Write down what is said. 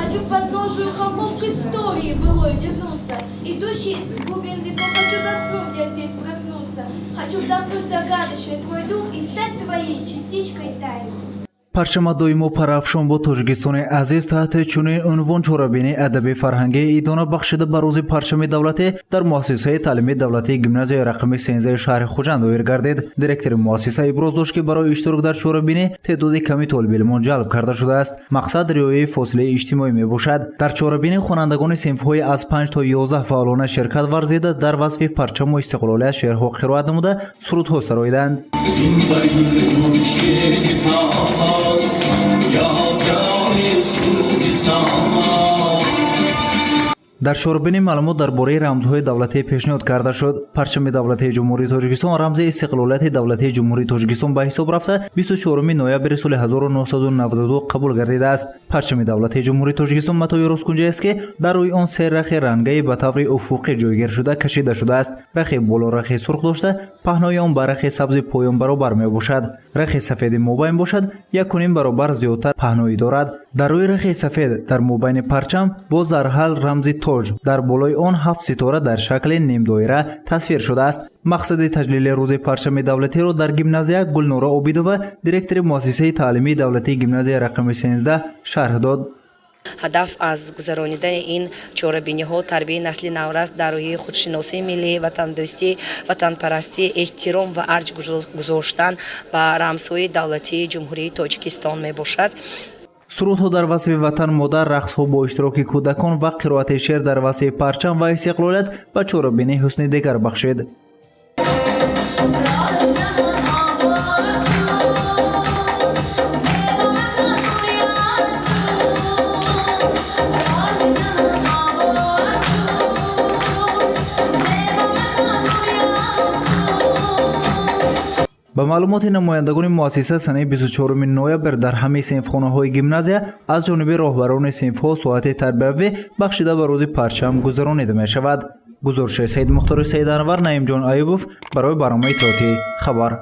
Хочу к подножию холмов к истории былой вернуться. Идущий из глубин веков, хочу заснуть, я здесь проснуться. Хочу вдохнуть загадочный твой дух и стать твоей частичкой тайны. پرچم دویمو پرافشان با تاجیکستان عزیز تحت چنین عنوان چهاربینی ادبی فرهنگی ایدانه بخشیده بر روز پرچم دولتی در مؤسسه تعلیمی دولتی گیمنازیای رقم 13 شهر خوجند دایر گردید. دیرکتور مؤسسه ابراز داشت که برای اشتراک در چهاربینی تعداد کمی طالب علمان جلب کرده شده است. مقصد رعایت فاصله اجتماعی می باشد. در چهاربینی خوانندگان صنف‌های از 5 تا 11 فعالان شرکت ورزیده در وصف پرچم و استقلالیت شعرها قرائت نموده سرودها سراییدند. در چهاربینی معلومات درباره رمزهای دولتی پیشنهاد کرده شد. پرچم دولتی جمهوری تاجیکستان رمز استقلالیت دولتی جمهوری تاجیکستان به حساب رفته 24 نوامبر سال 1992 قبول گردیده است. پرچم دولتی جمهوری تاجیکستان متای راسکنجه است که در روی آن سه رخ رنگی به طور افقی جایگیر شده کشیده شده است. رخ بالا رخ سرخ داشته، پهنای آن به رخ سبز پایان برابر می باشد. رخ سفید مابین باشد، 1.5 برابر زیادتر پهنایی دارد. در روی رخ سفید در مابین پرچم با زرحل رمز تاج در بالای آن 7 ستاره در شکل نیم دایره تصویر شده است. مقصد تجلیل روز پرچم دولتی را در گیمنازیا گلنورا عبیدووا دیرکتور مؤسسه تعلیمی دولتی گیمنازیا رقم 13 شرح داد. هدف از گذراندن این چهاربینی‌ها تربیت نسل نوراست در روی خودشناسی ملی، وطندوستی، وطنپرستی، احترام و ارج گذاشتن به رمزهای دولتی جمهوری تاجیکستان می باشد. سرودها در وصف وطن مادر، رقصها با اشتراک کودکان و قرائت شعر در وصف پرچم و استقلالیت به چهاربینی حسن دیگر بخشید. به معلومات نمایندگان مؤسسه سنه 24 نوامبر در همه صنفخانه‌های گیمنازیا از جانب راهبران صنف‌ها ساعت تربیوی بخشیده به روز پرچم گذرانیده می شود. گزارش سید مختار سید انور، نعیم جان ایوب برای برنامه اطلاعاتی خبر.